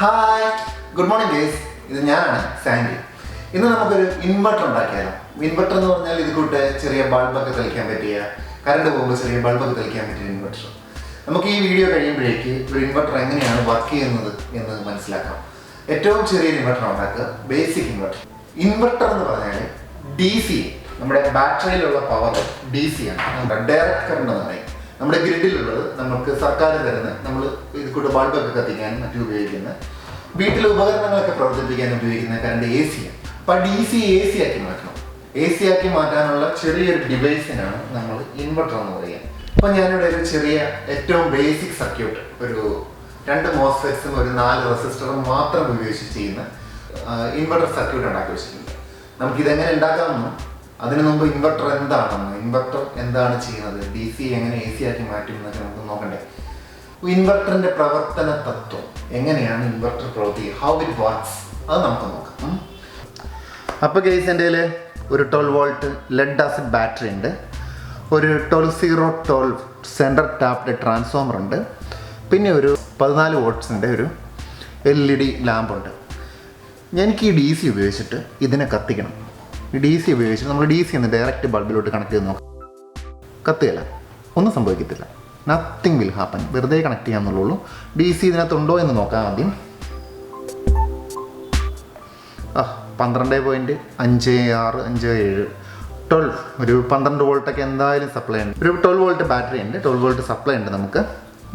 Hi good morning guys. ഇത് ഞാനാണ് Sandy. ഇന്ന് നമുക്കൊരു ഇൻവെർട്ടർ ഉണ്ടാക്കിയാലോ. ഇൻവെർട്ടർ എന്ന് പറഞ്ഞാൽ ഇത് കൂട്ട് ചെറിയ ബൾബൊക്കെ തെളിക്കാൻ പറ്റിയ, കറണ്ട് പോകുമ്പോൾ ചെറിയ ബൾബൊക്കെ തെളിക്കാൻ പറ്റിയ ഇൻവെർട്ടർ. നമുക്ക് ഈ വീഡിയോ കഴിയുമ്പോഴേക്ക് ഒരു ഇൻവെർട്ടർ എങ്ങനെയാണ് വർക്ക് ചെയ്യുന്നത് എന്ന് മനസ്സിലാക്കാം. ഏറ്റവും ചെറിയ ഇൻവെർട്ടർ ഉണ്ടാക്കുക, ബേസിക് ഇൻവെർട്ടർ. ഇൻവെർട്ടർ എന്ന് പറഞ്ഞാൽ ഡി സി, നമ്മുടെ ബാറ്ററിയിലുള്ള പവർ ഡി സി ആണ്. നമ്മുടെ ഡയറക്റ്റ് കറണ്ട് എന്ന് പറയും. നമ്മുടെ ഗ്രിഡിലുള്ളത് നമുക്ക് സർക്കാർ തരുന്ന, നമ്മൾ ഇത് കൂട്ട് ബൾബൊക്കെ കത്തിക്കാനും മറ്റും ഉപയോഗിക്കുന്ന, വീട്ടിലെ ഉപകരണങ്ങളൊക്കെ പ്രവർത്തിപ്പിക്കാൻ ഉപയോഗിക്കുന്ന കറണ്ട് എ സി ആണ്. അപ്പം ഡി സി എ സി ആക്കി മാറ്റണം. എ സി ആക്കി മാറ്റാനുള്ള ചെറിയൊരു ഡിവൈസിനാണ് നമ്മൾ ഇൻവെർട്ടർ എന്ന് പറയുക. അപ്പം ഞാനിവിടെ ഒരു ചെറിയ ഏറ്റവും ബേസിക് സർക്യൂട്ട്, ഒരു 2 മോസ്ഫെറ്റ്സും ഒരു 4 റെസിസ്റ്ററും മാത്രം ഉപയോഗിച്ച് ചെയ്യുന്ന ഇൻവെർട്ടർ സർക്യൂട്ട് ഉണ്ടാക്കി വെച്ചിട്ടുണ്ട്. നമുക്കിതെങ്ങനെ ഉണ്ടാക്കാമെന്നും അതിനു മുമ്പ് ഇൻവെർട്ടർ എന്താണെന്ന്, ഇൻവെർട്ടർ എന്താണ് ചെയ്യുന്നത്, ഡി സി എങ്ങനെ എ സി ആക്കി മാറ്റും എന്നൊക്കെ നമുക്ക് നോക്കണ്ടേ. ഇൻവെർട്ടറിന്റെ പ്രവർത്തന തത്വം, എങ്ങനെയാണ് ഇൻവെർട്ടർ പ്രവർത്തിക്കുക, ഹൗ ഇറ്റ് വർക്ക്സ്, അത് നമുക്ക് നോക്കാം. അപ്പോൾ കേസ് എൻ്റെ കയ്യിൽ ഒരു 12 വോൾട്ട് ലെഡ് ആസിഡ് ബാറ്ററി ഉണ്ട്, ഒരു 12012 സെൻട്രൽ ടാപ്ഡ് ട്രാൻസ്ഫോമർ ഉണ്ട്, പിന്നെ ഒരു 14 വോൾട്ട്സിൻ്റെ ഒരു LED ലാമ്പുണ്ട്. എനിക്ക് ഈ ഡി സി ഉപയോഗിച്ചിട്ട് ഇതിനെ കത്തിക്കണം. ഈ ഡി സി ഉപയോഗിച്ച് നമ്മൾ ഡി സി ഒന്ന് ഡയറക്റ്റ് ബൾബിലോട്ട് കണക്ട് ചെയ്ത് നോക്കാം. കത്തുകയില്ല, ഒന്നും സംഭവിക്കത്തില്ല, നത്തിങ് വിൽ ഹാപ്പൻ. വെറുതെ കണക്ട് ചെയ്യാമെന്നുള്ളൂ. ഡി സി ഇതിനകത്തുണ്ടോ എന്ന് നോക്കാം ആദ്യം. 12.5657 12 ഒരു 12 വോൾട്ടൊക്കെ എന്തായാലും സപ്ലൈ ഉണ്ട്. ഒരു 12 വോൾട്ട് ബാറ്ററി ഉണ്ട്, 12 വോൾട്ട് സപ്ലൈ ഉണ്ട് നമുക്ക്.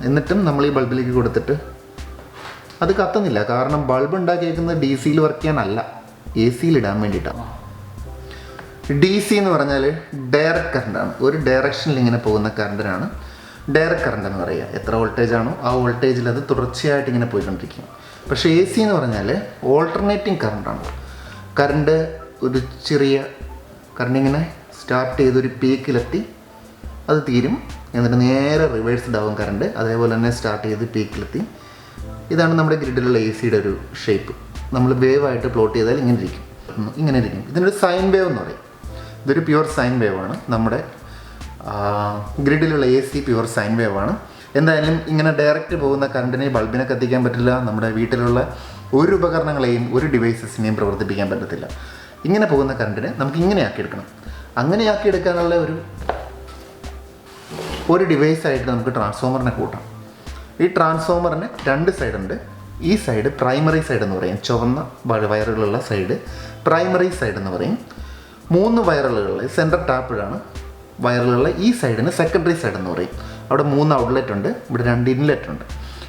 എന്നിട്ടും നമ്മൾ ഈ ബൾബിലേക്ക് കൊടുത്തിട്ട് അത് കത്തുന്നില്ല. കാരണം ബൾബ് ഉണ്ടാക്കിയേക്കുന്നത് ഡി സിയിൽ വർക്ക് ചെയ്യാനല്ല, എ സിയിൽ ഇടാൻ വേണ്ടിയിട്ടാണ്. ഡി സി എന്ന് പറഞ്ഞാൽ ഡയറക്റ്റ് കറണ്ടാണ്. ഒരു ഡയറക്ഷനിൽ ഇങ്ങനെ പോകുന്ന കറണ്ടിനാണ് ഡയറക്റ്റ് കറണ്ട് എന്ന് പറയുക. എത്ര വോൾട്ടേജ് ആണോ ആ വോൾട്ടേജിൽ അത് തുടർച്ചയായിട്ട് ഇങ്ങനെ പോയിക്കൊണ്ടിരിക്കും. പക്ഷേ എ സി എന്ന് പറഞ്ഞാൽ ഓൾട്ടർനേറ്റിംഗ് കറണ്ടാണ്. കറണ്ട് ഒരു ചെറിയ കറണ്ട് ഇങ്ങനെ സ്റ്റാർട്ട് ചെയ്തൊരു പീക്കിലെത്തി അത് തീരും, എന്നിട്ട് നേരെ റിവേഴ്സ്ഡ് ആവും കറണ്ട്. അതേപോലെ തന്നെ സ്റ്റാർട്ട് ചെയ്ത് പീക്കിലെത്തി. ഇതാണ് നമ്മുടെ ഗ്രിഡിലുള്ള എ സിയുടെ ഒരു ഷേപ്പ്. നമ്മൾ വേവായിട്ട് പ്ലോട്ട് ചെയ്താൽ ഇങ്ങനെ ഇരിക്കും, ഇങ്ങനെ ഇരിക്കും. ഇതിനൊരു സൈൻ വേവ് എന്ന് പറയും. ഇതൊരു പ്യുവർ സൈൻ വേവ് ആണ്. നമ്മുടെ ഗ്രിഡിലുള്ള A C pure sine wave ആണ്. എന്തായാലും ഇങ്ങനെ ഡയറക്റ്റ് പോകുന്ന കറണ്ടിനെ ബൾബിനെ കത്തിക്കാൻ പറ്റില്ല. നമ്മുടെ വീട്ടിലുള്ള ഒരു ഉപകരണങ്ങളെയും ഒരു ഡിവൈസസിനെയും പ്രവർത്തിപ്പിക്കാൻ പറ്റത്തില്ല. ഇങ്ങനെ പോകുന്ന കറണ്ടിനെ നമുക്ക് ഇങ്ങനെ ആക്കിയെടുക്കണം. അങ്ങനെ ആക്കിയെടുക്കാനുള്ള ഒരു ഡിവൈസായിട്ട് നമുക്ക് ട്രാൻസ്ഫോമറിനെ കൂട്ടാം. ഈ ട്രാൻസ്ഫോമറിന് 2 സൈഡുണ്ട്. ഈ സൈഡ് പ്രൈമറി സൈഡ് എന്ന് പറയും. ചുവന്ന വയറുകളുള്ള സൈഡ് പ്രൈമറി സൈഡ് എന്ന് പറയും. 3 വയറുകളുള്ള സെൻട്രൽ ടാപ്പിലാണ് വയറുകളുള്ള ഈ സൈഡിന് സെക്കൻഡറി സൈഡ് എന്ന് പറയും. അവിടെ 3 ഔട്ട്ലെറ്റ് ഉണ്ട്, ഇവിടെ 2 ഇൻലെറ്റ് ഉണ്ട്.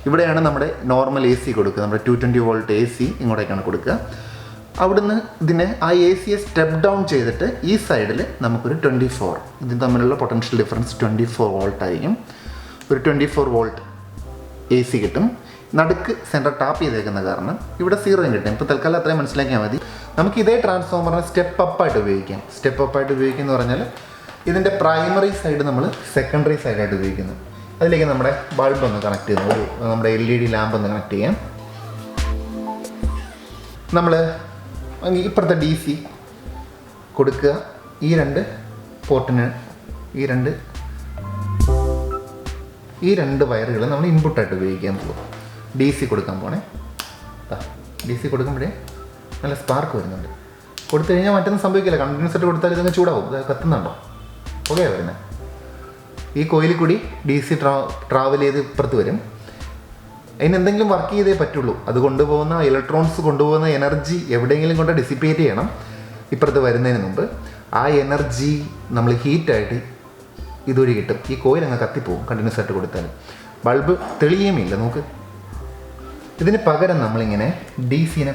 ഇവിടെയാണ് നമ്മുടെ നോർമൽ എ സി കൊടുക്കുക. നമ്മുടെ 220 വോൾട്ട് എ സി ഇങ്ങോട്ടേക്കാണ് കൊടുക്കുക. അവിടുന്ന് ഇതിനെ ആ എ സിയെ സ്റ്റെപ്പ് ഡൗൺ ചെയ്തിട്ട് ഈ സൈഡിൽ നമുക്കൊരു 24, ഇതിന് തമ്മിലുള്ള പൊട്ടൻഷ്യൽ ഡിഫറൻസ് 24 വോൾട്ട് ആയിരിക്കും. ഒരു 24 വോൾട്ട് എ സി കിട്ടും. നടുക്ക് സെൻറ്റർ ടാപ്പ് ചെയ്തേക്കുന്ന കാരണം ഇവിടെ 0 കിട്ടും. ഇപ്പോൾ തൽക്കാലം അത്രയും മനസ്സിലാക്കിയാൽ മതി. നമുക്ക് ഇതേ ട്രാൻസ്ഫോമറിനെ സ്റ്റെപ്പ് അപ്പായിട്ട് ഉപയോഗിക്കാം. സ്റ്റെപ്പ് അപ്പായിട്ട് ഉപയോഗിക്കുക എന്ന് പറഞ്ഞാൽ ഇതിൻ്റെ പ്രൈമറി സൈഡ് നമ്മൾ സെക്കൻഡറി സൈഡായിട്ട് ഉപയോഗിക്കുന്നു. അതിലേക്ക് നമ്മുടെ ബൾബ് ഒന്ന് കണക്ട് ചെയ്യുന്നു. നമ്മുടെ LED ലാമ്പ് ഒന്ന് കണക്ട് ചെയ്യാം. നമ്മൾ ഇപ്പുറത്തെ ഡി സി കൊടുക്കുക. ഈ 2 പോർട്ടിന് ഈ രണ്ട് വയറുകൾ നമ്മൾ ഇൻപുട്ടായിട്ട് ഉപയോഗിക്കാൻ പോകും. ഡി സി കൊടുക്കാൻ പോണേ. ഡി സി കൊടുക്കുമ്പോഴേ നല്ല സ്പാർക്ക് വരുന്നുണ്ട്. കൊടുത്തു കഴിഞ്ഞാൽ മറ്റൊന്നും സംഭവിക്കില്ല. കണ്ടിന്യൂസ് ആയിട്ട് കൊടുത്താൽ ഇതങ്ങ് ചൂടാവും. ഇത് കത്തുന്നുണ്ടോ? പുകയാണ് വരുന്നത്. ഈ കോയിലിൽ കൂടി ഡി സി ട്രാവൽ ചെയ്ത് ഇപ്പുറത്ത് വരും. അതിന് എന്തെങ്കിലും വർക്ക് ചെയ്തേ പറ്റുള്ളൂ. അത് കൊണ്ടുപോകുന്ന ഇലക്ട്രോൺസ് കൊണ്ടുപോകുന്ന എനർജി എവിടെയെങ്കിലും കൊണ്ട് ഡിസിപ്പേറ്റ് ചെയ്യണം ഇപ്പുറത്ത് വരുന്നതിന് മുമ്പ്. ആ എനർജി നമ്മൾ ഹീറ്റായിട്ട് ഇതുവഴി കിട്ടും. ഈ കോയിൽ അങ്ങ് കത്തിപ്പോവും കണ്ടിന്യൂസ് ആയിട്ട് കൊടുത്താൽ. ബൾബ് തെളിയുമില്ല. നോക്ക്, ഇതിന് പകരം നമ്മളിങ്ങനെ ഡി സിനെ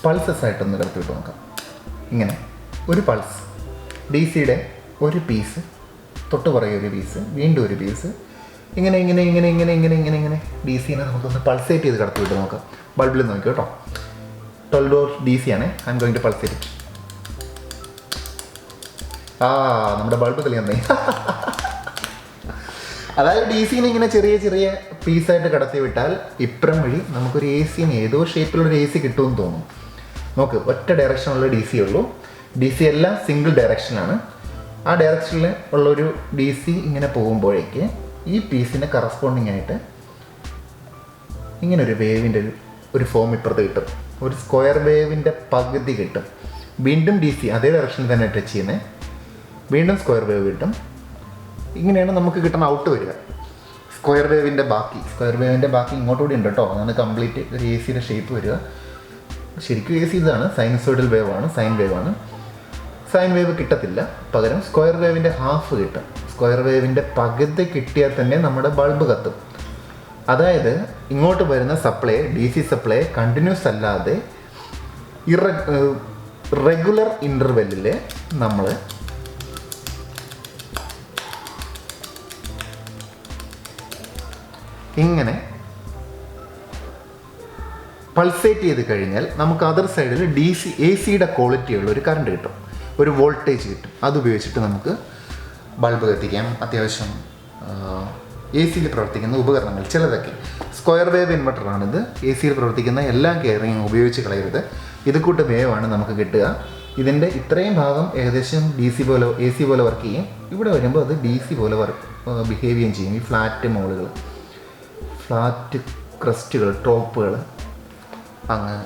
പൾസസ് ആയിട്ടൊന്ന് കടത്തിവിട്ട് നോക്കാം. ഇങ്ങനെ ഒരു പൾസ്, ഡി സിയുടെ ഒരു പീസ്, തൊട്ട് പുറകെ ഒരു പീസ്, വീണ്ടും ഒരു പീസ്, ഇങ്ങനെ ഇങ്ങനെ ഇങ്ങനെ ഇങ്ങനെ ഇങ്ങനെ ഇങ്ങനെ ഇങ്ങനെ ഡി സിനെ നമുക്കൊന്ന് പൾസേറ്റ് ചെയ്ത് കടത്തിവിട്ട് നോക്കാം. ബൾബിൽ നോക്കി കേട്ടോ. 12 വോൾട്ട് ഡി സി ആണ്. I M going to pulsate. നമ്മുടെ ബൾബ് തെളിയുന്നേ. അതായത് ഡി സിനെ ഇങ്ങനെ ചെറിയ ചെറിയ പീസായിട്ട് കടത്തി വിട്ടാൽ ഇപ്പുറം വഴി നമുക്കൊരു എ സിന് ഏതോ ഷേപ്പിലുള്ളൊരു എ സി കിട്ടുമെന്ന് തോന്നും. നോക്ക്, ഒറ്റ ഡയറക്ഷനുള്ള ഡി സി ഉള്ളൂ. ഡി സി എല്ലാം സിംഗിൾ ഡയറക്ഷനാണ്. ആ ഡയറക്ഷനിൽ ഉള്ളൊരു ഡി സി ഇങ്ങനെ പോകുമ്പോഴേക്ക് ഈ പീസിന് കറസ്പോണ്ടിങ് ആയിട്ട് ഇങ്ങനൊരു വേവിൻ്റെ ഒരു ഒരു ഫോം ഇപ്പുറത്ത് കിട്ടും. ഒരു സ്ക്വയർ വേവിൻ്റെ പകുതി കിട്ടും. വീണ്ടും DC അതേ ഡയറക്ഷനിൽ തന്നെ ടച്ച് ചെയ്യുന്നത്. വീണ്ടും സ്ക്വയർ വേവ് കിട്ടും. ഇങ്ങനെയാണ് നമുക്ക് കിട്ടുന്ന ഔട്ട് വരിക. സ്ക്വയർ വേവിൻ്റെ ബാക്കി ഇങ്ങോട്ടുകൂടി ഉണ്ട് കേട്ടോ. അതാണ് കംപ്ലീറ്റ് ഒരു AC ഷേപ്പ് വരിക. ശരിക്കും AC ഇതാണ്, സൈനസോയിഡൽ വേവാണ്, സൈൻ വേവാണ്. സൈൻ വേവ് കിട്ടത്തില്ല, പകരം സ്ക്വയർ വേവിൻ്റെ ഹാഫ് കിട്ടും. സ്ക്വയർ വേവിൻ്റെ പകുതി കിട്ടിയാൽ തന്നെ നമ്മുടെ ബൾബ് കത്തും. അതായത് ഇങ്ങോട്ട് വരുന്ന സപ്ലൈ, DC സപ്ലൈ കണ്ടിന്യൂസ് അല്ലാതെ റെഗുലർ ഇൻ്റർവെല്ലിൽ നമ്മൾ ഇങ്ങനെ പൾസേറ്റ് ചെയ്ത് കഴിഞ്ഞാൽ നമുക്ക് അതർ സൈഡിൽ AC ക്വാളിറ്റിയുള്ള ഒരു കറണ്ട് കിട്ടും, ഒരു വോൾട്ടേജ് കിട്ടും. അതുപയോഗിച്ചിട്ട് നമുക്ക് ബൾബ് കത്തിക്കാം. അത്യാവശ്യം AC പ്രവർത്തിക്കുന്ന ഉപകരണങ്ങൾ ചിലതൊക്കെ. Square wave ഇൻവെർട്ടറാണിത്. AC പ്രവർത്തിക്കുന്ന എല്ലാ കെയറിങ്ങും ഉപയോഗിച്ച് കളയരുത്. ഇത് കൂട്ട് വേവാണ് നമുക്ക് കിട്ടുക. ഇതിൻ്റെ ഇത്രയും ഭാഗം ഏകദേശം AC പോലെ വർക്ക് ചെയ്യും. ഇവിടെ വരുമ്പോൾ അത് DC പോലെ ബിഹേവ് ചെയ്യുകയും ചെയ്യും. ഈ ഫ്ലാറ്റ് ക്രസ്റ്റുകൾ, ടോപ്പുകൾ അങ്ങ്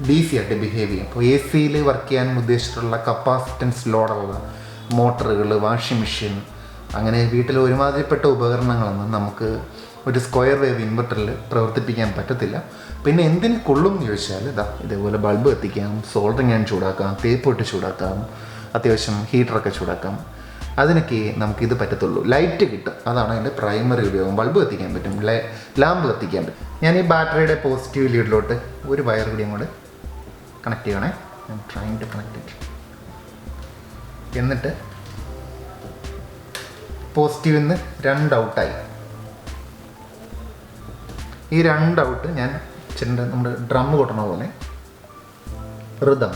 DC ആയിട്ട് ബിഹേവ് ചെയ്യും. അപ്പോൾ AC വർക്ക് ചെയ്യാൻ ഉദ്ദേശിച്ചിട്ടുള്ള കപ്പാസിറ്റൻസ് ലോഡുള്ള മോട്ടറുകൾ, വാഷിംഗ് മെഷീൻ, അങ്ങനെ വീട്ടിൽ ഒരുമാതിരിപ്പെട്ട ഉപകരണങ്ങളൊന്നും നമുക്ക് ഒരു സ്ക്വയർ വേവ് ഇൻവെർട്ടറിൽ പ്രവർത്തിപ്പിക്കാൻ പറ്റത്തില്ല. പിന്നെ എന്തിന് കൊള്ളും എന്ന് ചോദിച്ചാൽ ഇതേപോലെ ബൾബ് കത്തിക്കാം, സോൾഡറിങ് ഞാൻ ചൂടാക്കാം, തേപ്പിട്ട് ചൂടാക്കാം, അത്യാവശ്യം ഹീറ്ററൊക്കെ ചൂടാക്കാം. അതിനൊക്കെ നമുക്കിത് പറ്റത്തുള്ളൂ. ലൈറ്റ് കിട്ടും, അതാണ് അതിൻ്റെ പ്രൈമറി ഉപയോഗം. ബൾബ് കത്തിക്കാൻ പറ്റും, ലാമ്പ് കത്തിക്കാൻ പറ്റും. ഞാൻ ഈ ബാറ്ററിയുടെ പോസിറ്റീവ് ലീഡിലോട്ട് ഒരു വയർ കൂടി അങ്ങോട്ട് കണക്ട് ചെയ്യണേ. I am trying to connect it. എന്നിട്ട് പോസിറ്റീവിൽ നിന്ന് 2 ഔട്ടായി. ഈ 2 ഔട്ട് ഞാൻ നമ്മുടെ ഡ്രം കൊട്ടണ പോലെ റിതം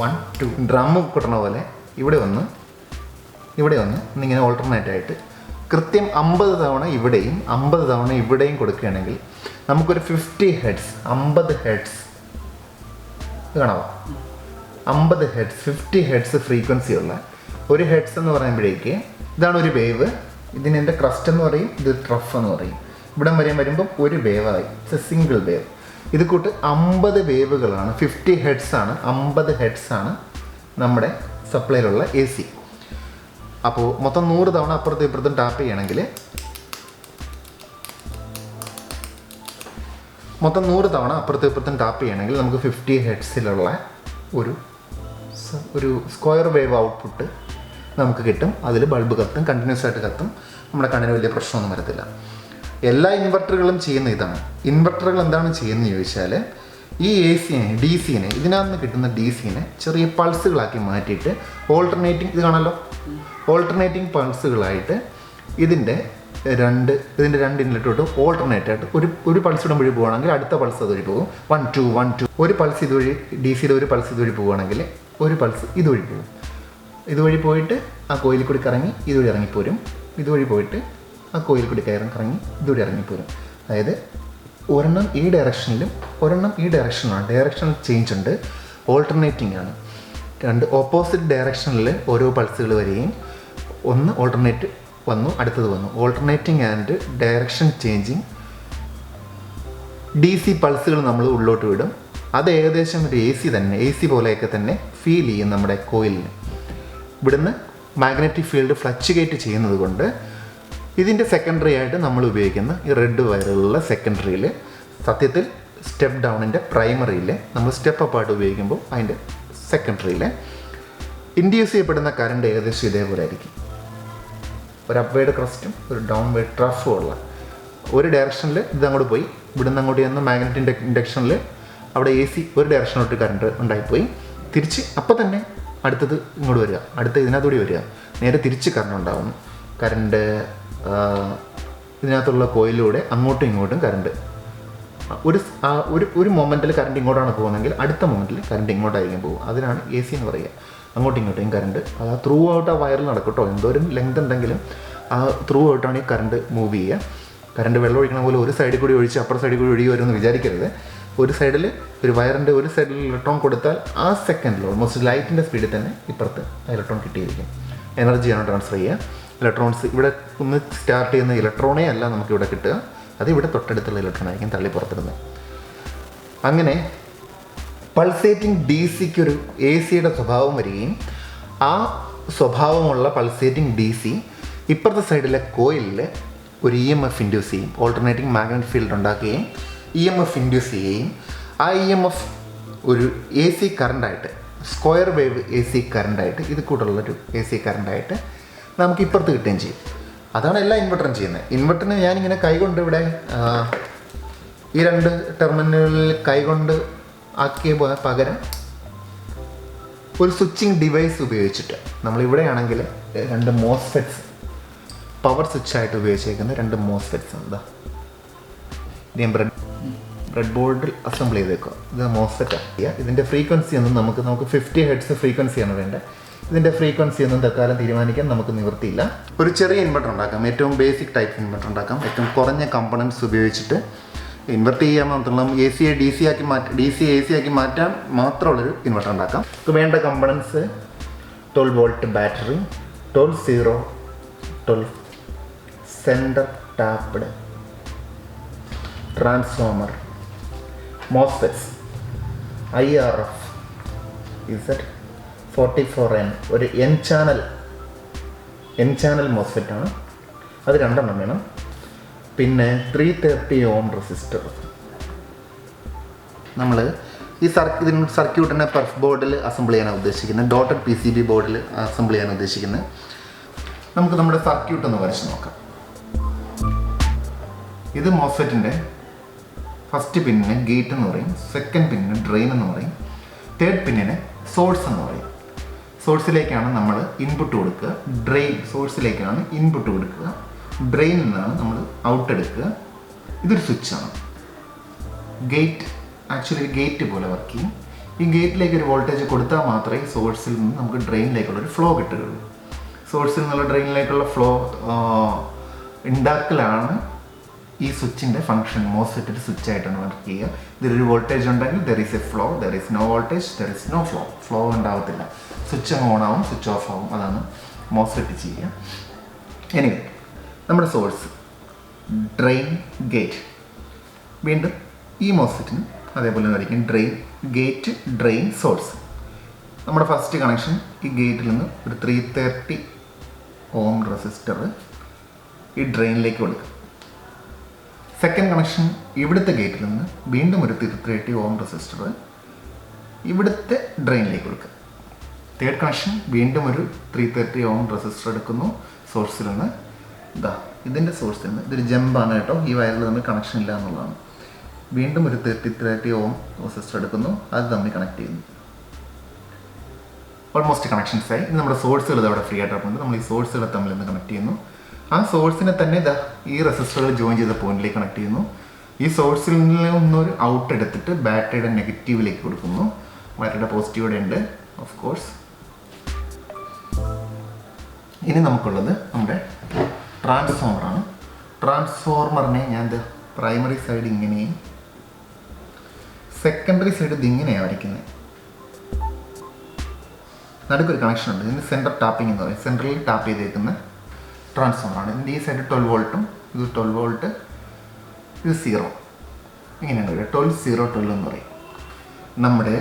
1 2 ഡ്രം കൊട്ടണ പോലെ ഇവിടെ വന്ന് ഇന്നിങ്ങനെ ഓൾട്ടർനേറ്റ് ആയിട്ട് കൃത്യം 50 തവണ ഇവിടെയും 50 തവണ ഇവിടെയും കൊടുക്കുകയാണെങ്കിൽ നമുക്കൊരു 50 ഹെഡ്സ് 50 ഹെഡ്സ് കാണാമോ? 50 ഹെഡ്സ് 50 ഹെഡ്സ് ഫ്രീക്വൻസി ഉള്ള ഒരു ഹെഡ്സ് എന്ന് പറയുമ്പോഴേക്ക് ഇതാണ് ഒരു വേവ്. ഇതിന് എൻ്റെ ക്രസ്റ്റ് എന്ന് പറയും, ഇത് ട്രഫ് എന്ന് പറയും. ഇവിടെ വരുമ്പം ഒരു വേവായി, ഇറ്റ്സ് എ സിംഗിൾ വേവ്. ഇത് കൂട്ട് 50 വേവുകളാണ്, 50 ഹെഡ്സാണ്, 50 ഹെഡ്സാണ് നമ്മുടെ സപ്ലൈയിലുള്ള AC. അപ്പോൾ മൊത്തം 100 തവണ അപ്പുറത്തും ഇപ്പുറത്തും ടാപ്പ് ചെയ്യണമെങ്കിൽ നമുക്ക് 50 ഹെഡ്സിലുള്ള ഒരു സ്ക്വയർ വേവ് ഔട്ട്പുട്ട് നമുക്ക് കിട്ടും. അതിൽ ബൾബ് കത്തും, കണ്ടിന്യൂസ് ആയിട്ട് കത്തും. നമ്മുടെ കണ്ണിന് വലിയ പ്രശ്നമൊന്നും വരത്തില്ല. എല്ലാ ഇൻവെർട്ടറുകളും ചെയ്യുന്ന ഇതാണ്. ഇൻവെർട്ടറുകൾ എന്താണ് ചെയ്യുന്നത് ചോദിച്ചാൽ ഈ DCനെ ഇതിനകത്ത് നിന്ന് കിട്ടുന്ന DCനെ ചെറിയ പൾസുകളാക്കി മാറ്റിയിട്ട് ഇത് കാണാമല്ലോ, ഓൾട്ടർനേറ്റിംഗ് പൾസുകളായിട്ട് ഇതിൻ്റെ രണ്ട് ഇൻലെറ്റോട്ട് ഓൾട്ടർനേറ്റ് ആയിട്ട് ഒരു പൾസ് ഇടുമ്പോൾ പോവുകയാണെങ്കിൽ അടുത്ത പൾസ് അതുവഴി പോകും. 1 2 1 2 ഒരു പൾസ് ഇതുവഴി DCയുടെ ഒരു പൾസ് ഇതുവഴി പോവുകയാണെങ്കിൽ ഒരു പൾസ് ഇതുവഴി പോകും. ഇതുവഴി പോയിട്ട് ആ കോയിലിൽ കൂടി കറങ്ങി ഇതുവഴി ഇറങ്ങിപ്പോരും. ഇതുവഴി പോയിട്ട് ആ കോയിലിൽ കൂടി കറങ്ങി ഇതുവഴി ഇറങ്ങിപ്പോരും. അതായത് ഒരെണ്ണം ഈ ഡയറക്ഷനിലും ഒരെണ്ണം ഈ ഡയറക്ഷനിലാണ്. ഡയറക്ഷണൽ ചേഞ്ച് ഉണ്ട്, ഓൾട്ടർനേറ്റിംഗ് ആണ്. 2 ഓപ്പോസിറ്റ് ഡയറക്ഷനിൽ ഓരോ പൾസുകൾ വരികയും ഒന്ന് ഓൾട്ടർനേറ്റ് വന്നു, അടുത്തത് വന്നു. Alternating and direction changing DC പൾസുകൾ നമ്മൾ ഉള്ളോട്ട് വിടും. അത് ഏകദേശം ഒരു AC പോലെയൊക്കെ തന്നെ ഫീൽ ചെയ്യും നമ്മുടെ കോയിലിന്. ഇവിടുന്ന് മാഗ്നറ്റിക് ഫീൽഡ് ഫ്ലക്ച്വേറ്റ് ചെയ്യുന്നത് കൊണ്ട് ഇതിൻ്റെ സെക്കൻഡറി ആയിട്ട് നമ്മൾ ഉപയോഗിക്കുന്ന ഈ റെഡ് വയറുകളുള്ള സെക്കൻഡറിയിൽ സത്യത്തിൽ സ്റ്റെപ്പ് ഡൗണിൻ്റെ പ്രൈമറിയിൽ നമ്മൾ സ്റ്റെപ്പ് അപ്പായിട്ട് ഉപയോഗിക്കുമ്പോൾ അതിൻ്റെ സെക്കൻഡറിയിൽ ഇൻഡ്യൂസ് ചെയ്യപ്പെടുന്ന കറണ്ട് ഏകദേശം ഇതേപോലെ ആയിരിക്കും. ഒരു അപ്വേഡ് ക്രസ്റ്റും ഒരു ഡൗൺവേഡ് ട്രഫും ഉള്ള ഒരു ഡയറക്ഷനിൽ ഇതങ്ങോട്ട് പോയി, ഇവിടുന്ന് അങ്ങോട്ട് ചെന്ന് മാഗ്നറ്റിക് ഇൻഡക്ഷനിൽ അവിടെ AC ഒരു ഡയറക്ഷനിലോട്ട് കറണ്ട് ഉണ്ടായിപ്പോയി. തിരിച്ച് അപ്പം തന്നെ അടുത്തത് ഇങ്ങോട്ട് വരിക, അടുത്ത ഇതിനകത്തൂടി വരിക, നേരെ തിരിച്ച് കറണ്ട് ഉണ്ടാകും. കറണ്ട് ഇതിനകത്തുള്ള കോയിലൂടെ അങ്ങോട്ടും ഇങ്ങോട്ടും കറണ്ട് ഒരു മൊമെൻറ്റിൽ കറണ്ട് ഇങ്ങോട്ടാണ് പോകുന്നതെങ്കിൽ അടുത്ത മൊമെൻറ്റിൽ കറണ്ട് ഇങ്ങോട്ടായിരിക്കും പോകും. അതിനാണ് AC എന്ന് പറയുക. അങ്ങോട്ടും ഇങ്ങോട്ടും കറണ്ട് അത് ത്രൂ ഔട്ട് ആ വയറിൽ നടക്കട്ടോ, എന്തോരം ലെങ്ത് ഉണ്ടെങ്കിലും ആ ത്രൂ ഔട്ടാണ് ഈ കറണ്ട് മൂവ് ചെയ്യുക. കറണ്ട് വെള്ളം ഒഴിക്കണ പോലെ ഒരു സൈഡിൽ കൂടി ഒഴിച്ച് അപ്പുറം സൈഡിൽ കൂടി ഒഴുകി വരുമെന്ന് വിചാരിക്കരുത്. ഒരു സൈഡിൽ ഒരു വയറിൻ്റെ ഒരു സൈഡിൽ ഇലക്ട്രോൺ കൊടുത്താൽ ആ സെക്കൻഡിൽ ഓൾമോസ്റ്റ് ലൈറ്റിൻ്റെ സ്പീഡിൽ തന്നെ ഇപ്പുറത്ത് ഇലക്ട്രോൺ കിട്ടിയിരിക്കും. എനർജിയാണ് ട്രാൻസ്ഫർ ചെയ്യുക. ഇലക്ട്രോൺസ് ഇവിടെ ഒന്ന് സ്റ്റാർട്ട് ചെയ്യുന്ന ഇലക്ട്രോണേ അല്ല നമുക്കിവിടെ കിട്ടുക, അത് ഇവിടെ തൊട്ടടുത്തുള്ള ഇലക്ട്രോൺ ആയിരിക്കും തള്ളി പുറത്തിടുന്നത്. അങ്ങനെ പൾസേറ്റിംഗ് ഡി സിക്കൊരു എ സിയുടെ സ്വഭാവം വരികയും ആ സ്വഭാവമുള്ള പൾസേറ്റിംഗ് ഡി സി ഇപ്പുറത്തെ സൈഡിലെ കോയിലിൽ ഒരു ഇ എം എഫ് ഇൻഡ്യൂസ് ചെയ്യും, ഓൾട്ടർനേറ്റിംഗ് മാഗ്നറ്റിക് ഫീൽഡ് ഉണ്ടാക്കുകയും ഇ എം എഫ് ഇൻഡ്യൂസ് ചെയ്യുകയും ആ ഇ എം എഫ് ഒരു എ സി കറണ്ടായിട്ട്, സ്ക്വയർ വേവ് എ സി കറണ്ടായിട്ട്, ഇത് കൂടുതലുള്ളൊരു എ സി കറണ്ടായിട്ട് നമുക്ക് ഇപ്പുറത്ത് കിട്ടുകയും ചെയ്യും. അതാണ് എല്ലാ ഇൻവെർട്ടറും ചെയ്യുന്നത്. ഇൻവെർട്ടറിന് ഞാനിങ്ങനെ കൈകൊണ്ട് ഇവിടെ ഈ 2 ടെർമിനലുകളിൽ കൈകൊണ്ട് ആക്കിയ പകരം ഒരു സ്വിച്ചിങ് ഡിവൈസ് ഉപയോഗിച്ചിട്ട് നമ്മളിവിടെയാണെങ്കിൽ 2 മോസ്ഫെറ്റ്സ്, പവർ സ്വിച്ചായിട്ട് ഉപയോഗിച്ചേക്കുന്ന 2 മോസ്ഫെറ്റ്സ് ഉണ്ട്. ഇത് ഞാൻ ബ്രെഡ് ബോർഡിൽ അസംബിൾ ചെയ്തേക്കുക. ഇത് മോസ്ഫെറ്റ് ആക്കിയ ഇതിൻ്റെ ഫ്രീക്വൻസി ഒന്നും നമുക്ക് 50 ഹെർട്സ് ഫ്രീക്വൻസിയാണ് വേണ്ടത്. ഇതിൻ്റെ ഫ്രീക്വൻസി ഒന്നും തൽക്കാലം തീരുമാനിക്കാൻ നമുക്ക് നിവൃത്തിയില്ല. ഒരു ചെറിയ ഇൻവെർട്ടർ ഉണ്ടാക്കാം, ഏറ്റവും ബേസിക് ടൈപ്പ് ഇൻവെർട്ടർ ഉണ്ടാക്കാം, ഏറ്റവും കുറഞ്ഞ കമ്പണൻസ് ഉപയോഗിച്ചിട്ട് ഇൻവെർട്ട് ചെയ്യാൻ മാത്രം എ സിയെ ഡി സി ആക്കി ഡി സി എ സി ആക്കി മാറ്റാൻ മാത്രമുള്ളൊരു ഇൻവെർട്ടർ ഉണ്ടാക്കാം. നമുക്ക് വേണ്ട components 12 volt battery, 12 centre tapped transformer, MOSFETs, IRF Z44N, ഒരു എൻ ചാനൽ മോസ്ഫെറ്റ് ആണ്, അത് 2 എണ്ണം വേണം. പിന്നെ 330 ഓം റെസിസ്റ്റർ. നമ്മൾ ഈ സർക്യൂട്ടിനെ പെർഫ് ബോർഡിൽ അസംബിൾ ചെയ്യാനാണ് ഉദ്ദേശിക്കുന്നത്, ഡോട്ടഡ് PCB ബോർഡിൽ അസംബിൾ ചെയ്യാൻ ഉദ്ദേശിക്കുന്നത്. നമുക്ക് നമ്മുടെ സർക്യൂട്ട് ഒന്ന് വരച്ച് നോക്കാം. ഇത് മോസ്ഫെറ്റിൻ്റെ ഫസ്റ്റ് പിന്നിന് ഗേറ്റ് എന്ന് പറയും, സെക്കൻഡ് പിന്നിന് ഡ്രെയിൻ എന്ന് പറയും, തേർഡ് പിന്നിന് സോഴ്സ് എന്ന് പറയും. സോഴ്സിലേക്കാണ് നമ്മൾ ഇൻപുട്ട് കൊടുക്കുക, സോഴ്സിലേക്കാണ് ഇൻപുട്ട് കൊടുക്കുക, ഡ്രെയിനിൽ നിന്നാണ് നമ്മൾ ഔട്ട് എടുക്കുക. ഇതൊരു സ്വിച്ചാണ്. ആക്ച്വലി ഗേറ്റ് പോലെ വർക്ക് ചെയ്യും. ഈ ഗേറ്റിലേക്ക് ഒരു വോൾട്ടേജ് കൊടുത്താൽ മാത്രമേ സോഴ്സിൽ നിന്ന് നമുക്ക് ഡ്രെയിനിലേക്കുള്ളൊരു ഫ്ലോ കിട്ടുകയുള്ളൂ. സോഴ്സിൽ നിന്നുള്ള ഡ്രെയിനിലേക്കുള്ള ഫ്ലോ ഉണ്ടാക്കലാണ് ഈ സ്വിച്ചിൻ്റെ ഫംഗ്ഷൻ. മോസ്ഫെറ്റ് സ്വിച്ചായിട്ടാണ് വർക്ക് ചെയ്യുക. ഇതിലൊരു വോൾട്ടേജ് ഉണ്ടെങ്കിൽ there is a flow, there is no voltage, there is no flow ഉണ്ടാവത്തില്ല. സ്വിച്ച് അങ്ങ് ഓൺ ആവും, സ്വിച്ച് ഓഫ് ആവും. അതാണ് മോസ്ഫെറ്റ് ചെയ്യുക. എനിവേ, നമ്മുടെ സോഴ്സ്, ഡ്രെയിൻ, ഗേറ്റ്. വീണ്ടും ഈ മോസ്ഫെറ്റിന് അതേപോലെ ആയിരിക്കും ഗേറ്റ്, ഡ്രെയിൻ, സോഴ്സ്. നമ്മുടെ ഫസ്റ്റ് കണക്ഷൻ ഈ ഗേറ്റിൽ നിന്ന് ഒരു 330 ഓം റെസിസ്റ്റർ ഈ ഡ്രെയിനിലേക്ക് കൊടുക്കും. സെക്കൻഡ് കണക്ഷൻ ഇവിടുത്തെ ഗേറ്റിൽ നിന്ന് വീണ്ടും ഒരു 330 ഓം റെസിസ്റ്റർ ഇവിടുത്തെ ഡ്രെയിനിലേക്ക് കൊടുക്കുക. തേർഡ് കണക്ഷൻ വീണ്ടും ഒരു 330 ഓം റെസിസ്റ്റർ എടുക്കുന്നു സോഴ്സിൽ നിന്ന്. ഇതിൻ്റെ സോഴ്സിൽ നിന്ന്, ഇതൊരു ജമ്പാണ് കേട്ടോ, ഈ വയറിൽ തമ്മിൽ കണക്ഷൻ ഇല്ല എന്നുള്ളതാണ്. വീണ്ടും ഒരു 30 ഓം റെസിസ്റ്റർ എടുക്കുന്നു, അത് തമ്മിൽ കണക്ട് ചെയ്യുന്നു. ഓൾമോസ്റ്റ് കണക്ഷൻസ് ആയി. ഇത് നമ്മുടെ സോഴ്സുകൾ അവിടെ ഫ്രീ ആയിട്ടുണ്ട്. നമ്മൾ ഈ സോഴ്സുകളെ തമ്മിൽ നിന്ന് കണക്ട് ചെയ്യുന്നു. ആ സോഴ്സിനെ തന്നെ ഈ റെസിസ്റ്ററുകൾ ജോയിൻ ചെയ്ത പോയിന്റിലേക്ക് കണക്ട് ചെയ്യുന്നു. ഈ സോഴ്സിൽ നിന്നൊരു ഔട്ട് എടുത്തിട്ട് ബാറ്ററിയുടെ നെഗറ്റീവിലേക്ക് കൊടുക്കുന്നു. ബാറ്ററിയുടെ പോസിറ്റീവിടെ ഉണ്ട് ഓഫ് കോഴ്സ്. ഇനി നമുക്കുള്ളത് നമ്മുടെ ട്രാൻസ്ഫോമറാണ്. ട്രാൻസ്ഫോർമറിനെ ഞാൻ പ്രൈമറി സൈഡ് ഇങ്ങനെയും സെക്കൻഡറി സൈഡ് ഇതിങ്ങനെയാണ് വരയ്ക്കുന്നത്. നടുക്കൊരു കണക്ഷൻ ഉണ്ട്. ഇതിന് സെൻറ്റർ ടാപ്പിംഗ് എന്ന് പറയും. സെൻറ്ററിൽ ടാപ്പ് ചെയ്തേക്കുന്ന ട്രാൻസ്ഫോമറാണ്. ഇതിൻ്റെ ഈ സൈഡ് 12 വോൾട്ടും ഇത് 12 വോൾട്ട്, ഇത് 0, ഇങ്ങനെയാണ് വരിക. 12, 0, 12 എന്ന് പറയും. നമ്മുടെ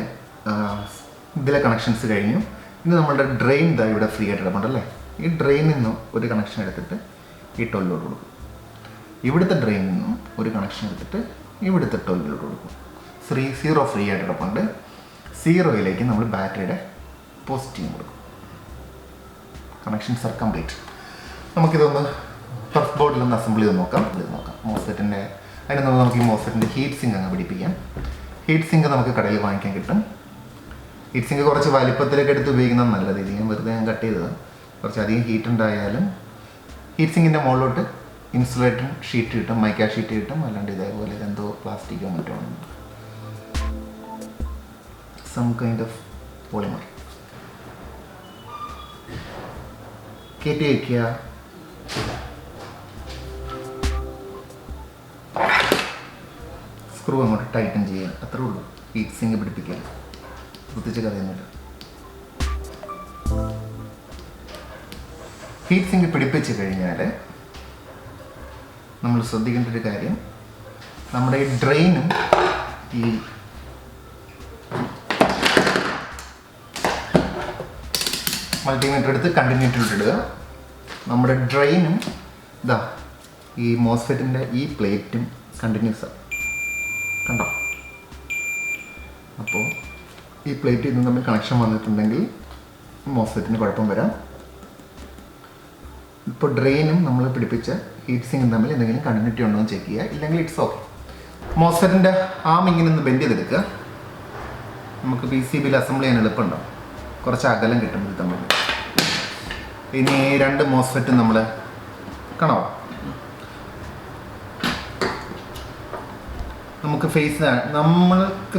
ഇതിലെ കണക്ഷൻസ് കഴിഞ്ഞു. ഇത് നമ്മളുടെ ഡ്രെയിൻ ഇവിടെ ഫ്രീ ആയിട്ട് ഇടപെടല്ലേ. ഈ ഡ്രെയിനിൽ നിന്നും ഒരു കണക്ഷൻ എടുത്തിട്ട് ഈ 12 കൊടുക്കും. ഇവിടുത്തെ ഡ്രെയിനിൽ നിന്നും ഒരു കണക്ഷൻ എടുത്തിട്ട് ഇവിടുത്തെ 12 കൊടുക്കും. 0 ഫ്രീ ആയിട്ട് ഇടപെടുന്നുണ്ട്. 0യിലേക്ക് നമ്മൾ ബാറ്ററിയുടെ പോസിറ്റീവ് കൊടുക്കും. Connections R complete. നമുക്കിതൊന്ന് പെർഫ് ബോർഡിലൊന്ന് അസംബിൾ ചെയ്ത് നോക്കാം. മോസ്ഫെറ്റിൻ്റെ അതിന് നമുക്ക് ഈ മോസ്ഫെറ്റിൻ്റെ ഹീറ്റ് സിങ്ക് അങ്ങ് പിടിപ്പിക്കാം. ഹീറ്റ് സിങ്ക് നമുക്ക് കടയിൽ വാങ്ങിക്കാൻ കിട്ടും. ഹീറ്റ് സിങ്ക് കുറച്ച് വലിപ്പത്തിലേക്ക് എടുത്ത് ഉപയോഗിക്കുന്നത് നല്ലത്. ഇത് ഞാൻ വെറുതെ കട്ട് ചെയ്തത്. കുറച്ചധികം ഹീറ്റ് ഉണ്ടായാലും ഹീറ്റ് സിങ്കിൻ്റെ മുകളിലോട്ട് ഇൻസുലേറ്റർ ഷീറ്റ് കിട്ടും, മൈക്ക ഷീറ്റ് കിട്ടും. അല്ലാണ്ട് ഇതേപോലെ എന്തോ പ്ലാസ്റ്റിക്കോ മറ്റോ ആണ്, സം കൈൻഡ് ഓഫ് പോളിമർ കയറ്റി വയ്ക്കുക. സ്ക്രൂ അങ്ങോട്ട് ടൈറ്റൻ ചെയ്യുക, അത്രേ ഉള്ളൂ. ഹീറ്റ് സിങ്ക് പിടിപ്പിക്കുക, പ്രത്യേകിച്ച് കഥയൊന്നുമില്ല. ഹീറ്റ് സിങ്ക് പിടിപ്പിച്ച് കഴിഞ്ഞാൽ നമ്മൾ ശ്രദ്ധിക്കേണ്ട ഒരു കാര്യം, നമ്മുടെ ഈ ഡ്രെയിനും ഈ മൾട്ടിമീറ്റർ എടുത്ത് കണ്ടിന്യൂറ്റിയിലിടുക. നമ്മുടെ ഡ്രെയിനും ഇതാ ഈ മോസ്ഫെറ്റിൻ്റെ ഈ പ്ലേറ്റും കണ്ടിന്യൂസാണ്, കണ്ടോ? അപ്പോൾ ഈ പ്ലേറ്റ് ഇതും തമ്മിൽ കണക്ഷൻ വന്നിട്ടുണ്ടെങ്കിൽ മോസ്ഫെറ്റിന് കുഴപ്പം വരാം. ഇപ്പോൾ ഡ്രെയിനും നമ്മൾ പിടിപ്പിച്ച ഹീറ്റ് സിങ്കും തമ്മിൽ എന്തെങ്കിലും കണ്ടിന്യൂറ്റി ഉണ്ടോ എന്ന് ചെക്ക് ചെയ്യുക, ഇല്ലെങ്കിൽ ഇറ്റ്സ് ഓക്കെ. മോസ്ഫെറ്റിൻ്റെ ആം ഇങ്ങനെ ഒന്ന് ബെൻഡ് ചെയ്തെടുക്കുക. നമുക്ക് PCBയിൽ അസംബിൾ ചെയ്യാൻ എളുപ്പമുണ്ടാവും, കുറച്ച് അകലം കിട്ടും ഇത് തമ്മിൽ. ഇനി 2 മോസ്ഫെറ്റ് നമ്മൾ കാണാം. നമ്മൾക്ക്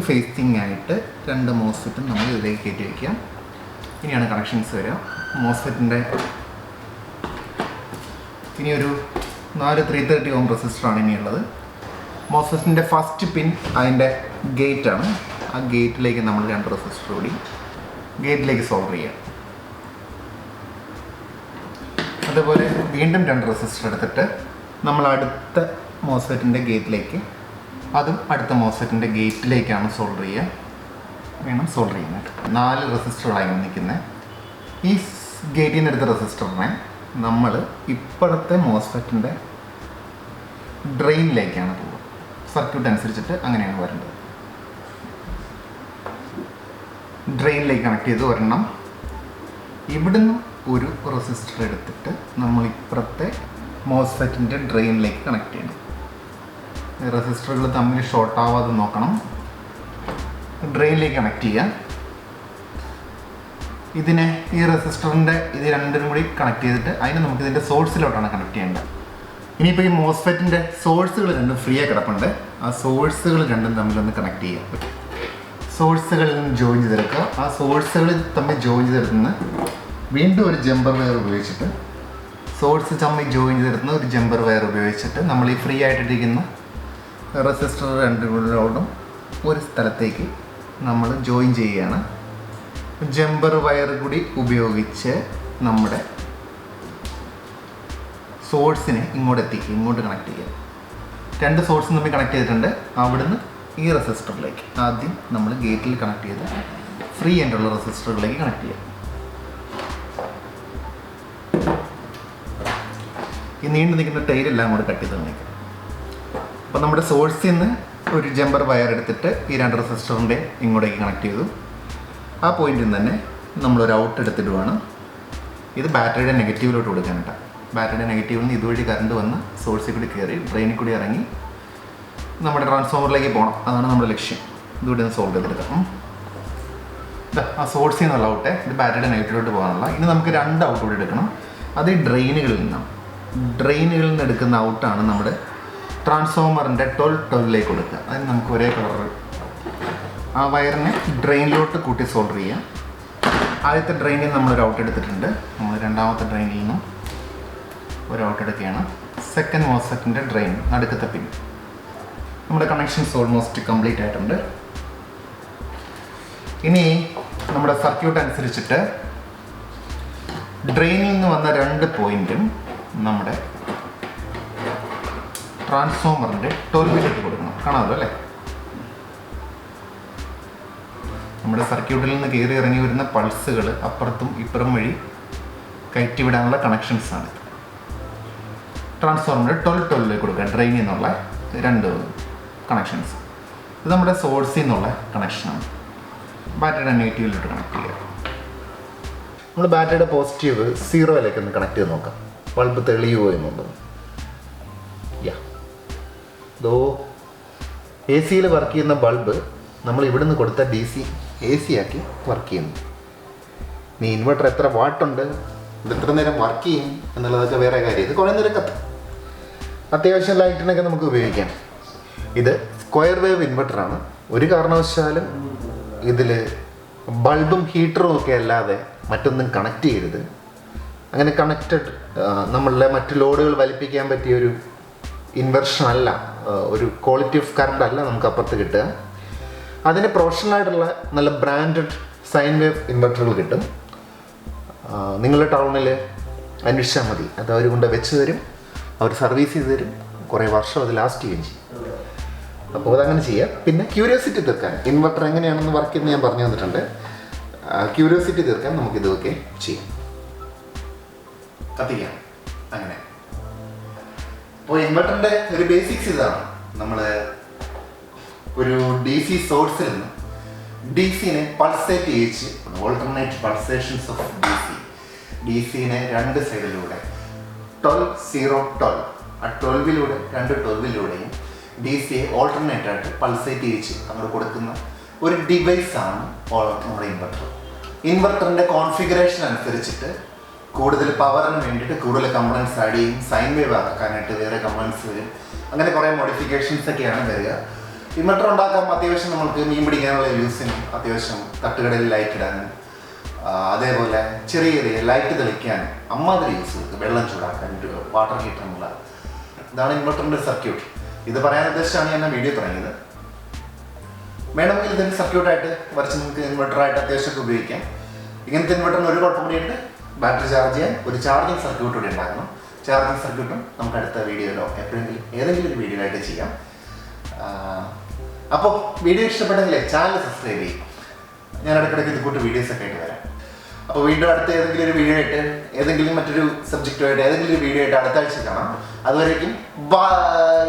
ഫേസിങ് ആയിട്ട് 2 മോസ്ഫെറ്റും നമ്മൾ ഇതിലേക്ക് കയറ്റി വയ്ക്കാം. ഇനിയാണ് കണക്ഷൻസ് വരിക. മോസ്ഫെറ്റിൻ്റെ ഇനി ഒരു 4 330 ഓം റെസിസ്റ്ററാണ് ഇനിയുള്ളത്. മോസ്ഫെറ്റിൻ്റെ ഫസ്റ്റ് പിൻ അതിൻ്റെ ഗേറ്റാണ്. ആ ഗേറ്റിലേക്ക് നമ്മൾ 2 റെസിസ്റ്റർ കൂടി ഗേറ്റിലേക്ക് സോൾവ് ചെയ്യാം. അതുപോലെ വീണ്ടും 2 റെസിസ്റ്റർ എടുത്തിട്ട് നമ്മൾ അടുത്ത മോസ്ഫെറ്റിൻ്റെ ഗേറ്റിലേക്ക്, അതും അടുത്ത മോസ്ഫെറ്റിൻ്റെ ഗേറ്റിലേക്കാണ് സോൾവ് ചെയ്യാനായിട്ട്. 4 റെസിസ്റ്ററുകളായി നിൽക്കുന്നത്. ഈ ഗേറ്റിൽ നിന്ന് എടുത്ത റെസിസ്റ്ററിനെ നമ്മൾ ഇപ്പോഴത്തെ മോസ്ഫെറ്റിൻ്റെ ഡ്രെയിനിലേക്കാണ് പോകുക. സർക്യൂട്ട് അനുസരിച്ചിട്ട് അങ്ങനെയാണ് വരേണ്ടത്. ഡ്രെയിനിലേക്ക് കണക്ട് ചെയ്ത് ഒരെണ്ണം, ഇവിടുന്ന് ഒരു റെസിസ്റ്റർ എടുത്തിട്ട് നമ്മൾ ഇപ്പുറത്തെ മോസ്ഫെറ്റിൻ്റെ ഡ്രെയിനിലേക്ക് കണക്ട് ചെയ്യണം. റെസിസ്റ്ററുകൾ തമ്മിൽ ഷോർട്ട് ആവാതെ നോക്കണം. ഡ്രെയിനിലേക്ക് കണക്ട് ചെയ്യാം. ഈ റെസിസ്റ്ററിൻ്റെ ഇത് രണ്ടും കൂടി കണക്ട് ചെയ്തിട്ട് അതിന് നമുക്ക് ഇതിൻ്റെ സോഴ്സിലോട്ടാണ് കണക്ട് ചെയ്യേണ്ടത്. ഇനിയിപ്പോൾ ഈ മോസ്ഫെറ്റിൻ്റെ സോഴ്സുകൾ രണ്ടും ഫ്രീ ആയി കിടപ്പുണ്ട്. ആ സോഴ്സുകൾ രണ്ടും തമ്മിലൊന്ന് കണക്ട് ചെയ്യാം. സോഴ്സുകളിൽ നിന്ന് ജോയിൻ ചെയ്തെടുക്കുക. ആ സോഴ്സുകൾ തമ്മിൽ ജോയിൻ ചെയ്തെടുക്കുന്ന വീണ്ടും ഒരു ജമ്പർ വയർ ഉപയോഗിച്ചിട്ട്, സോഴ്സ് തമ്മിൽ ജോയിൻ ചെയ്തെടുക്കുന്ന ഒരു ജമ്പർ വയർ ഉപയോഗിച്ചിട്ട് നമ്മൾ ഈ ഫ്രീ ആയിട്ടിരിക്കുന്ന റെസിസ്റ്റർ രണ്ടും ഒരു സ്ഥലത്തേക്ക് നമ്മൾ ജോയിൻ ചെയ്യുകയാണ്. ജമ്പർ വയർ കൂടി ഉപയോഗിച്ച് നമ്മുടെ സോഴ്സിനെ ഇങ്ങോട്ട് കണക്ട് ചെയ്യുക. 2 സോഴ്സും തമ്മിൽ കണക്ട് ചെയ്തിട്ടുണ്ട്. അവിടുന്ന് ഈ റെസിസ്റ്ററിലേക്ക് ആദ്യം നമ്മൾ ഗേറ്റിൽ കണക്ട് ചെയ്ത് ഫ്രീ ആയിട്ടുള്ള റെസിസ്റ്ററുകളിലേക്ക് കണക്ട് ചെയ്യുക. ഈ നീണ്ടു നിൽക്കുന്ന ടൈലെല്ലാം കൂടെ കട്ട് ചെയ്ത് നിൽക്കുക. അപ്പോൾ നമ്മുടെ സോഴ്സിൽ നിന്ന് ഒരു ജമ്പർ വയർ എടുത്തിട്ട് ഈ 2 റെസിസ്റ്ററിൻ്റെ ഇങ്ങോട്ടേക്ക് കണക്ട് ചെയ്തു. ആ പോയിന്റിൽ നിന്ന് തന്നെ നമ്മളൊരു ഔട്ട് എടുത്തിടുവാണ്. ഇത് ബാറ്ററിയുടെ നെഗറ്റീവിലോട്ട് കൊടുക്കാനായിട്ടാണ്. ബാറ്ററിയുടെ നെഗറ്റീവിൽ നിന്ന് ഇതുവഴി കറണ്ട് വന്ന് സോഴ്സിൽ കൂടി കയറി ഡ്രെയിനിൽ കൂടി ഇറങ്ങി നമ്മുടെ ട്രാൻസ്ഫോമറിലേക്ക് പോകണം. അതാണ് നമ്മുടെ ലക്ഷ്യം. ഇതുകൂടി ഒന്ന് സോൾവ് ചെയ്തെടുക്കാം. ആ സോഴ്സിൽ നിന്നുള്ള ഔട്ട് ഇത് ബാറ്ററിയുടെ നെഗറ്റീവിലോട്ട് പോകാനുള്ള. ഇനി നമുക്ക് 2 ഔട്ട് കൂടി എടുക്കണം. അത് ഈ ഡ്രെയിനുകളിൽ നിന്ന് എടുക്കുന്ന ഔട്ടാണ് നമ്മുടെ ട്രാൻസ്ഫോമറിൻ്റെ 12 കൊടുക്കുക. അതിന് നമുക്ക് ഒരേ കളർ ആ വയറിനെ ഡ്രെയിനിലോട്ട് കൂട്ടി സോൾഡർ ചെയ്യാം. ആദ്യത്തെ ഡ്രെയിനിൽ നമ്മളൊരു ഔട്ട് എടുത്തിട്ടുണ്ട്. നമ്മൾ രണ്ടാമത്തെ ഡ്രെയിനിൽ നിന്നും ഒരു ഔട്ട് എടുക്കുകയാണ്. സെക്കൻഡ് മോസ്ഫെറ്റിൻ്റെ ഡ്രെയിൻ നടുക്കത്തെ പിൻ. നമ്മുടെ കണക്ഷൻസ് ഓൾമോസ്റ്റ് കംപ്ലീറ്റ് ആയിട്ടുണ്ട്. ഇനി നമ്മുടെ സർക്യൂട്ട് അനുസരിച്ചിട്ട് ഡ്രെയിനിൽ നിന്ന് വന്ന 2 പോയിന്റും നമ്മുടെ ട്രാൻസ്ഫോമറിൻ്റെ 12 കൊടുക്കണം. കാണാമല്ലോ അല്ലേ? നമ്മുടെ സർക്യൂട്ടിൽ നിന്ന് കയറി ഇറങ്ങി വരുന്ന പൾസുകൾ അപ്പുറത്തും ഇപ്പുറം വഴി കയറ്റിവിടാനുള്ള കണക്ഷൻസാണ്. ട്രാൻസ്ഫോമറിൻ്റെ 12 കൊടുക്കുക. ഡ്രെയിനിൽ നിന്നുള്ള 2 കണക്ഷൻസ്. ഇത് നമ്മുടെ സോഴ്സിൽ നിന്നുള്ള കണക്ഷനാണ്. ബാറ്ററിയുടെ നെഗറ്റീവിലോട്ട് കണക്ട് ചെയ്യുക. നമ്മൾ ബാറ്ററിയുടെ പോസിറ്റീവ് 0 ഒന്ന് കണക്ട് ചെയ്ത് നോക്കാം. ബൾബ് തെളിയുമോ എന്നുള്ളത്. AC-യിൽ വർക്ക് ചെയ്യുന്ന ബൾബ് നമ്മൾ ഇവിടുന്ന് കൊടുത്ത DC AC ആക്കി വർക്ക് ചെയ്യുന്നു. നീ ഇൻവെർട്ടർ എത്ര വാട്ടുണ്ട്, ഇത് എത്ര നേരം വർക്ക് ചെയ്യും എന്നുള്ളതൊക്കെ വേറെ കാര്യം. ഇത് കുറേ നേരം കത്തും. അത്യാവശ്യം ലൈറ്റിനൊക്കെ നമുക്ക് ഉപയോഗിക്കാം. ഇത് സ്ക്വയർ വേവ് ഇൻവെർട്ടറാണ്. ഒരു കാരണവശാലും ഇതിൽ ബൾബും ഹീറ്ററും ഒക്കെ അല്ലാതെ മറ്റൊന്നും കണക്ട് ചെയ്യരുത്. അങ്ങനെ കണക്റ്റഡ് നമ്മളുടെ മറ്റ് ലോഡുകൾ വലിപ്പിക്കാൻ പറ്റിയൊരു ഇൻവെർഷൻ അല്ല, ഒരു ക്വാളിറ്റി ഓഫ് കറണ്ട് അല്ല നമുക്ക് അപ്പുറത്ത് കിട്ടുക. അതിന് പ്രൊഫഷണലായിട്ടുള്ള നല്ല ബ്രാൻഡഡ് സൈൻ വേവ് ഇൻവെർട്ടറുകൾ കിട്ടും. നിങ്ങളുടെ ടൗണിൽ അന്വേഷിച്ചാൽ മതി. അത് അവർ കൊണ്ട് വെച്ച് തരും, അവർ സർവീസ് ചെയ്ത് തരും. കുറേ വർഷം അത് ലാസ്റ്റ് ചെയ്യുകയും ചെയ്യും. അപ്പോൾ അതങ്ങനെ ചെയ്യാം. പിന്നെ ക്യൂരിയോസിറ്റി തീർക്കാൻ ഇൻവെർട്ടർ എങ്ങനെയാണെന്ന് വർക്ക് ചെയ്യുന്നത് ഞാൻ പറഞ്ഞു തന്നിട്ടുണ്ട്. ക്യൂരിയോസിറ്റി തീർക്കാൻ നമുക്കിതൊക്കെ ചെയ്യാം. കത്തിക്കാം അങ്ങനെ. അപ്പോൾ ഇൻവെർട്ടറിൻ്റെ ഒരു ബേസിക്സ് ഇതാണ്. നമ്മൾ ഒരു DC സോഴ്സിൽ നിന്ന് DCനെ പൾസേറ്റ് ചെയ്യിച്ച് ഓൾട്ടർനേറ്റ് പൾസേഷൻസ് ഓഫ് DCനെ രണ്ട് സൈഡിലൂടെ 12 0 12 ആ 12ലൂടെ രണ്ട് 12ലൂടെയും DCയെ ഓൾട്ടർനേറ്റ് ആയിട്ട് പൾസേറ്റ് ചെയ്യിച്ച് അങ്ങോട്ട് കൊടുക്കുന്ന ഒരു ഡിവൈസാണ് നമ്മുടെ ഇൻവെർട്ടർ. ഇൻവെർട്ടറിൻ്റെ കോൺഫിഗറേഷൻ അനുസരിച്ചിട്ട് കൂടുതൽ പവറിന് വേണ്ടിയിട്ട് കൂടുതൽ കമ്പണൻസ് ആഡ് ചെയ്യും. സൈൻ വേവ് ആക്കാനായിട്ട് വേറെ കമ്പണൻസ് വരും. അങ്ങനെ കുറേ മോഡിഫിക്കേഷൻസ് ഒക്കെയാണ് വരിക. ഇൻവെർട്ടർ ഉണ്ടാക്കാൻ അത്യാവശ്യം നമുക്ക് മീൻ പിടിക്കാനുള്ള യൂസിനും അത്യാവശ്യം തട്ടുകടയിൽ ലൈറ്റ് ഇടാനും അതേപോലെ ചെറിയ ചെറിയ ലൈറ്റ് തെളിക്കാനും അമ്മാതിരി യൂസ് ചെയ്ത് വെള്ളം ചൂടാക്കാൻ വാട്ടർ ഹീറ്റർ എന്നുള്ള ഇതാണ് ഇൻവെർട്ടറിൻ്റെ സർക്യൂട്ട്. ഇത് പറയാൻ ഉദ്ദേശിച്ചാണ് ഞാൻ വീഡിയോ തുടങ്ങിയത്. വേണമെങ്കിൽ ഇതിന് സർക്യൂട്ടായിട്ട് വരച്ച് നമുക്ക് ഇൻവെർട്ടറായിട്ട് അത്യാവശ്യമൊക്കെ ഉപയോഗിക്കാം. ഇങ്ങനത്തെ ഇൻവെർട്ടറിന് ഒരു കുഴപ്പം കൂടിയുണ്ട്. ബാറ്ററി ചാർജ് ചെയ്യാൻ ഒരു ചാർജിങ് സർക്യൂട്ട് കൂടി ഉണ്ടാക്കണം. ചാർജിങ് സർക്യൂട്ടും നമുക്ക് അടുത്ത വീഡിയോയിലോ എപ്പോഴെങ്കിലും ഏതെങ്കിലും ഒരു വീഡിയോ ആയിട്ട് ചെയ്യാം. അപ്പോൾ വീഡിയോ ഇഷ്ടപ്പെട്ടെങ്കിൽ ചാനൽ സബ്സ്ക്രൈബ് ചെയ്യും. ഞാൻ ഇടയ്ക്കിടയ്ക്ക് ഇത് കൂട്ട് വീഡിയോസൊക്കെ ആയിട്ട് വരാം. അപ്പോൾ വീണ്ടും അടുത്ത ഏതെങ്കിലും ഒരു വീഡിയോ ആയിട്ട് ഏതെങ്കിലും മറ്റൊരു സബ്ജക്റ്റുമായിട്ട് ഏതെങ്കിലും ഒരു വീഡിയോ ആയിട്ട് അടുത്ത ആഴ്ച കാണാം. അതുവരേക്കും ബൈ.